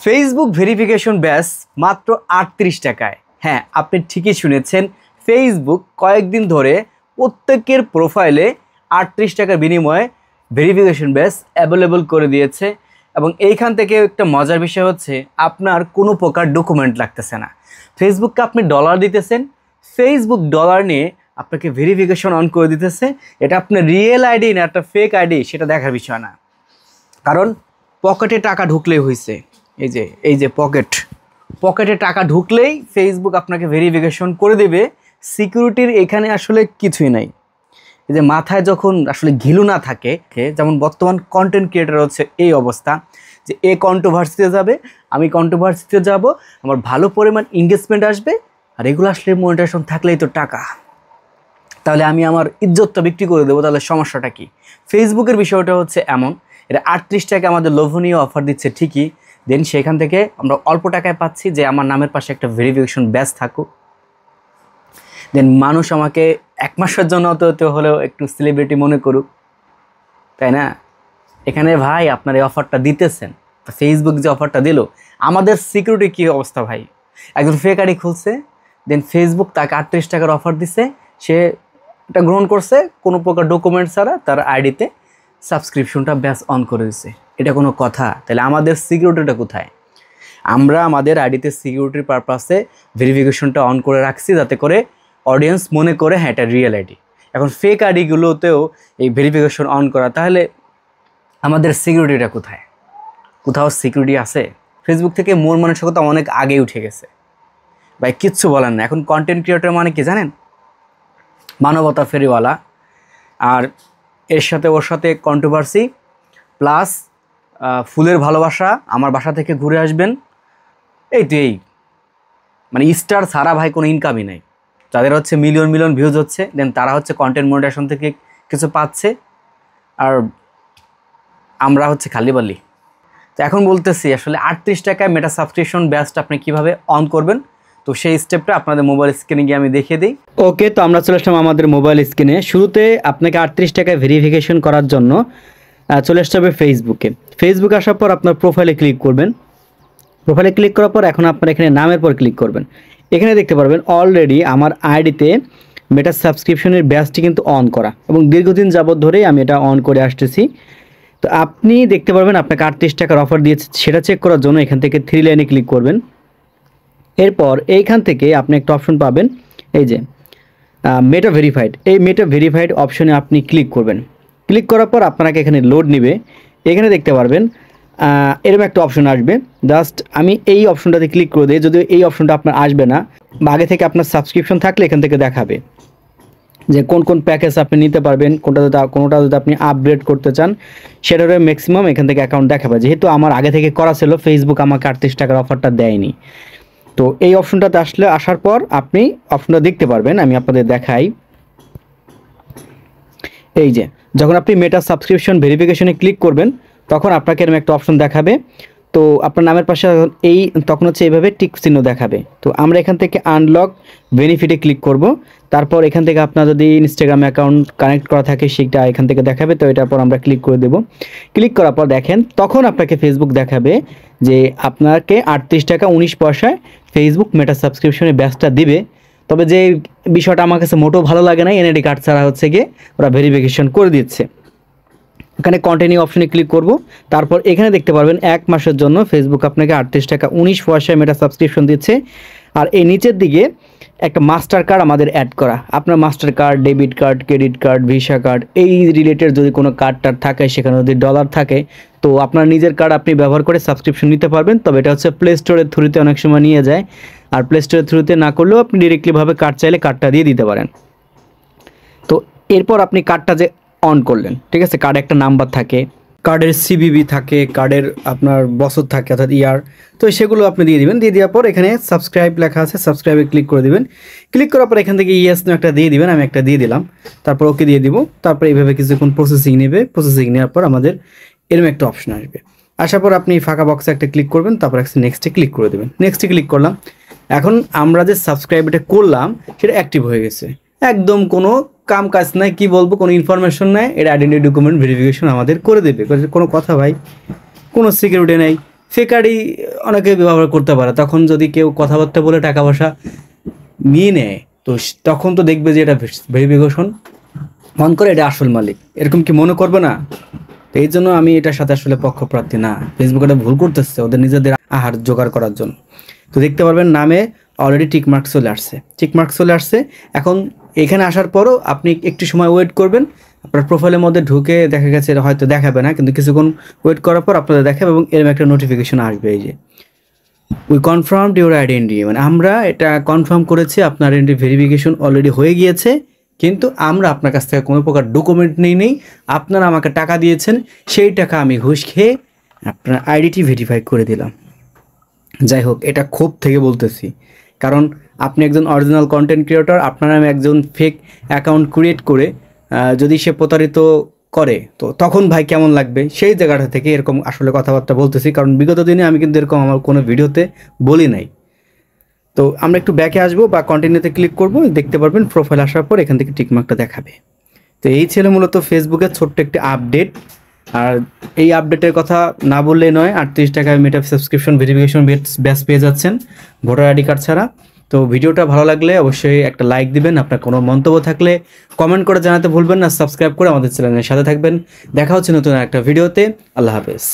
Facebook verification ব্যাস মাত্র 38 টাকায়। হ্যাঁ, আপনি ঠিকই শুনেছেন, ফেসবুক কয়েকদিন ধরে প্রত্যেকের প্রোফাইলে 38 টাকার বিনিময়ে ভেরিফিকেশন ব্যাস অ্যাভেলেবল করে দিয়েছে। এবং এইখান থেকে একটা মজার বিষয় হচ্ছে আপনার কোনো প্রকার ডকুমেন্ট লাগতেছে না। ফেসবুককে আপনি ডলার দিতেছেন, ফেসবুক ডলার নিয়ে আপনাকে ভেরিফিকেশন অন করে দিতেছে। এটা আপনার রিয়েল আইডি না একটা ফেক আইডি সেটা দেখার বিষয় না, কারণ পকেটে টাকা ঢুকলেই হয়েছে। এই যে পকেটে টাকা ঢুকলেই ফেসবুক আপনাকে ভেরিফিকেশন করে দেবে। সিকিউরিটির এখানে আসলে কিছুই নাই। এই যে মাথায় যখন আসলে ঘিলু না থাকে, যেমন বর্তমান কন্টেন্ট ক্রিয়েটার হচ্ছে এই অবস্থা যে এ কন্ট্রোভার্সিতে যাবে, আমি কন্ট্রোভার্সিতে যাব, আমার ভালো পরিমাণ এঙ্গেজমেন্ট আসবে, আর এগুলো আসলে মনিটাইজেশন থাকলেই তো টাকা, তাহলে আমি আমার ইজ্জতটা বিক্রি করে দেবো, তাহলে সমস্যাটা কি? ফেসবুকের বিষয়টা হচ্ছে এমন, এটা 38 টাকা আমাদের লোভনীয় অফার দিচ্ছে ঠিকই, দেন সেখান থেকে আমরা অল্প টাকায় পাচ্ছি যে আমার নামের পাশে একটা ভেরিফিকেশন ব্যাচ থাকুক, দেন মানুষ আমাকে 1 মাসের জন্য হতে হলেও একটু সেলিব্রিটি মনে করুক, তাই না? এখানে ভাই আপনার এই অফারটা দিতেছেন, ফেসবুক যে অফারটা দিল, আমাদের সিকিউরিটি কী অবস্থা ভাই? একজন ফেক আইডি খুলছে, দেন ফেসবুক তাকে 38 টাকার অফার দিছে, সে এটা গ্রহণ করছে কোনো প্রকার ডকুমেন্ট ছাড়া, তার আইডিতে সাবস্ক্রিপশনটা ব্যাস অন করে দিছে। এটা কোনো কথা? তাহলে আমাদের সিকিউরিটিটা কোথায়? আমরা আমাদের আইডিতে সিকিউরিটির পারপাসে ভেরিফিকেশনটা অন করে রাখছি, যাতে করে অডিয়েন্স মনে করে হ্যাঁ এটা রিয়েল আইডি। এখন ফেক আইডিগুলোতেও এই ভেরিফিকেশন অন করা, তাহলে আমাদের সিকিউরিটিটা কোথায়? কোথাও সিকিউরিটি আছে? ফেসবুক থেকে মন মানসিকতা অনেক আগেই উঠে গেছে ভাই, কিচ্ছু বলেন না। এখন কন্টেন্ট ক্রিয়েটর মানে কি জানেন? মানবতা ফেরিওয়ালা, আর এর সাথে ওর সাথে কন্ট্রোভার্সি প্লাস ফুলের ভালোবাসা, আমার বাসা থেকে ঘুরে আসবেন, এই মানে স্টার ছাড়া ভাই কোনো ইনকামই নাই। যাদের হচ্ছে মিলিয়ন ভিউজ হচ্ছে, দেন তারা হচ্ছে কন্টেন্ট মনিটাইজেশন থেকে কিছু পাচ্ছে, আর আমরা হচ্ছে খালি বালি। তো এখন বলতেছি আসলে 38 টাকায় মেটা সাবস্ক্রিপশন ব্যাচটা আপনি কীভাবে অন করবেন, তো সেই স্টেপটা আপনাদের মোবাইল স্ক্রিনে গিয়ে আমি দেখিয়ে দিই। ওকে, তো আমরা চলে আসলাম আমাদের মোবাইল স্ক্রিনে। শুরুতে আপনাকে 38 টাকায় ভেরিফিকেশন করার জন্য চলে আসতে হবে ফেসবুকে আসার পর আপনার প্রোফাইলে ক্লিক করবেন। প্রোফাইলে ক্লিক করার পর এখন আপনার এখানে নামের পর ক্লিক করবেন। এখানে দেখতে পারবেন অলরেডি আমার আইডিতে মেটা সাবস্ক্রিপশনের ব্যাচটি কিন্তু অন করা, এবং দীর্ঘদিন যাবত ধরেই আমি এটা অন করে আসতেছি। তো আপনি দেখতে পারবেন আপনাকে 38 টাকার অফার দিয়েছে, সেটা চেক করার জন্য এখান থেকে 3 লাইনে ক্লিক করবেন। এরপর এইখান থেকে আপনি একটা অপশন পাবেন, এই যে মেটা ভেরিফাইড, এই মেটা ভেরিফাইড অপশনে আপনি ক্লিক করবেন। ক্লিক করার পর আপনাকে এখানে লোড নেবে। এখানে দেখতে পারবেন এরকম একটা অপশন আসবে, জাস্ট আমি এই অপশনটাতে ক্লিক করে দিই। যদিও এই অপশনটা আপনার আসবে না, আগে থেকে আপনার সাবস্ক্রিপশন থাকলে এখান থেকে দেখাবে যে কোন প্যাকেজ আপনি নিতে পারবেন, কোনোটা যদি আপনি আপগ্রেড করতে চান সেটারও ম্যাক্সিমাম এখান থেকে অ্যাকাউন্ট দেখাবে। যেহেতু আমার আগে থেকে করা ছিল, ফেসবুক আমাকে 38 টাকার অফারটা দেয়নি। তো এই অপশনটাতে আসার পর আপনি অপশনটা দেখতে পারবেন, আমি আপনাদের দেখাই। এই যে যখন আপনি মেটা সাবস্ক্রিপশন ভেরিফিকেশনে ক্লিক করবেন, তখন আপনাকে এরকম একটা অপশন দেখাবে। তো আপনার নামের পাশে তখন হচ্ছে এইভাবে টিক চিহ্ন দেখাবে। তো আমরা এখান থেকে আনলক বেনিফিটে ক্লিক করব। তারপর এখান থেকে আপনার যদি ইনস্টাগ্রাম অ্যাকাউন্ট কানেক্ট করা থাকে সেটা এখান থেকে দেখাবে। তো এটার পর আমরা ক্লিক করে দেব। ক্লিক করার পর দেখেন তখন আপনাকে ফেসবুক দেখাবে যে আপনাকে 38 টাকা 19 পয়সায় ফেসবুক মেটা সাবস্ক্রিপশনের ব্যাচটা দিবে। তবে যে বিষয়টা আমার কাছে মোটেও ভালো লাগে না, এনআইডি কার্ড ছাড়া হচ্ছে গিয়ে ওরা ভেরিফিকেশন করে দিচ্ছে। এখানে কন্টিনিউ অপশনে ক্লিক করব। তারপর এখানে দেখতে পারবেন 1 মাসের জন্য ফেসবুক আপনাকে 38 টাকা 19 পয়সায় মেটা সাবস্ক্রিপশন দিচ্ছে। আর এই নিচের দিকে একটা মাস্টার কার্ড আমাদের অ্যাড করা। আপনার master card, debit card, credit card, visa card, এই রিলেটেড যদি কোনো কার্ড থাকে, সেখানে যদি ডলার থাকে, তো আপনার নিজের কার্ড আপনি ব্যবহার করে সাবস্ক্রিপশন নিতে পারবেন। তবে এটা হচ্ছে প্লে স্টোরের থ্রুতে অনেক সময় নিয়ে যায়, আর প্লে স্টোরের থ্রুতে না করলেও আপনি ডিরেক্টলিভাবে কার্ড চাইলে কার্ডটা দিয়ে দিতে পারেন। তো এরপর আপনি কার্ডটা যে অন করলেন, ঠিক আছে, কার্ডে একটা নাম্বার থাকে, কার্ডের সিবিবি থাকে, কার্ডের আপনার বছর থাকে অর্থাৎ ইয়ার, তো সেগুলো আপনি দিয়ে দিবেন। দিয়ে দেওয়ার পর এখানে সাবস্ক্রাইব লেখা আছে, সাবস্ক্রাইবে ক্লিক করে দিবেন। ক্লিক করার পর এখান থেকে ইয়েস একটা দিয়ে দিবেন, আমি একটা দিয়ে দিলাম। তারপর ওকে দিয়ে দিব। তারপর এইভাবে কিছুক্ষণ প্রসেসিং নেবে। প্রসেসিং নেওয়ার পর আমাদের এরকম একটা অপশন আসবে। আসার পর আপনি ফাঁকা বক্সে একটা ক্লিক করবেন, তারপর নেক্সটে ক্লিক করে দেবেন। নেক্সটে ক্লিক করলাম। এখন আমরা যে সাবস্ক্রাইবটা করলাম সেটা অ্যাক্টিভ হয়ে গেছে, একদম কোনো কাম কাজ নাই, কি বলবো, কোনো ইনফরমেশন নাই। এটা আইডেন্টি ডকুমেন্ট ভেরিফিকেশন আমাদের করে দেবে। কোনো কথা ভাই, কোনো সিকিউরিটি নেই। ফেক আইডি অনেকে ব্যবহার করতে পারে। তখন যদি কেউ কথাবার্তা বলে টাকা পয়সা নিয়ে নেয়, তো তখন তো দেখবে যে এটা ভেরিফিকেশন অন করে এটা আসল মালিক, এরকম কি মনে করবে না? তো এই জন্য আমি এটার সাথে আসলে পক্ষপ্রার্থী না। ফেসবুক এটা ভুল করতেছে ওদের নিজেদের আহার জোগাড় করার জন্য। তো দেখতে পারবেন নামে অলরেডি টিকমার্ক চলে আসছে। এখন এখানে আসার পরও আপনি একটু সময় ওয়েট করবেন, আপনার প্রোফাইলের মধ্যে ঢুকে দেখা গেছে এটা হয়তো দেখাবে না, কিন্তু কিছুক্ষণ ওয়েট করার পর আপনাদের দেখাবে এবং এরকম একটা নোটিফিকেশন আসবে, এই যে উই কনফার্মড ইউর আইডেন্টি, মানে আমরা এটা কনফার্ম করেছি আপনার আইডেন্টি ভেরিফিকেশন অলরেডি হয়ে গিয়েছে, কিন্তু আমরা আপনার কাছ থেকে কোনো প্রকার ডকুমেন্ট নেই, আপনারা আমাকে টাকা দিয়েছেন, সেই টাকা আমি ঘুষ খেয়ে আপনার আইডিটি ভেরিফাই করে দিলাম। যাই হোক, এটা ক্ষোভ থেকে বলতেছি, কারণ আপনি একজন অরিজিনাল কন্টেন্ট ক্রিয়েটর, আপনার নামে একজন ফেক অ্যাকাউন্ট ক্রিয়েট করে যদি সে প্রতারিত করে, তো তখন ভাই কেমন লাগবে, সেই জায়গাটা থেকে এরকম আসলে কথাবার্তা বলতেছি। কারণ বিগত দিনে আমি কিন্তু এরকম আমার কোনো ভিডিওতে বলি নাই। তো আমরা একটু ব্যাকে আসবো বা কন্টিনিউতে ক্লিক করব, দেখতে পারবেন প্রোফাইল আসার পর এখান থেকে টিকমার্কটা দেখাবে। তো এই ছিল মূলত ফেসবুকের ছোট্ট একটি আপডেট। আর এই আপডেটের কথা না বললেই নয়, 38 টাকায় মেটা সাবস্ক্রিপশন ভেরিফিকেশন ব্যাচ পেয়ে যাচ্ছেন ভোটার আইডি কার্ড ছাড়া। তো ভিডিওটা ভালো লাগলে অবশ্যই একটা লাইক দিবেন, আপনার কোনো মন্তব্য থাকলে কমেন্ট করে জানাতে ভুলবেন না, সাবস্ক্রাইব করে আমাদের চ্যানেলের সাথে থাকবেন। দেখা হচ্ছে নতুন একটা ভিডিওতে। আল্লাহ হাফেজ।